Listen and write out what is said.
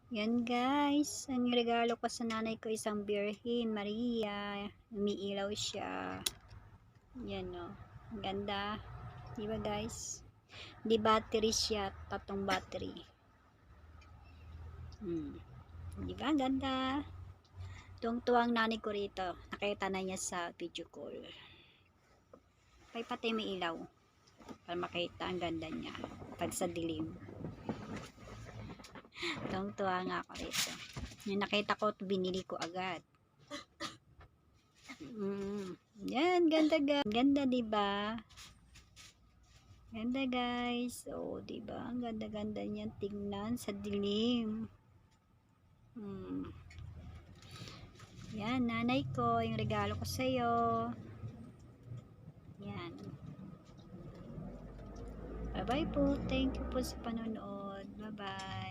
Yan guys, ang regalo ko sa nanay ko isang Birhen Maria. Umiilaw siya. Yan o. Ang ganda. Diba guys? Di battery siya. 3 battery. Diba? Ang ganda. Tuwang-tuwang nanay ko rito. Nakita na niya sa video call. Pati may ilaw. Para makita ang ganda niya. Pag sa dilim. Tuwang-tuwa nga ako rito. Yung nakita ko, binili ko agad. Yan, ganda guys. Ganda diba? Ganda guys. Oh, diba? Ang ganda-ganda niyan tingnan sa dilim. Yan, nanay ko. Yung regalo ko sa'yo. Yan. Bye-bye po. Thank you po sa panonood. Bye-bye.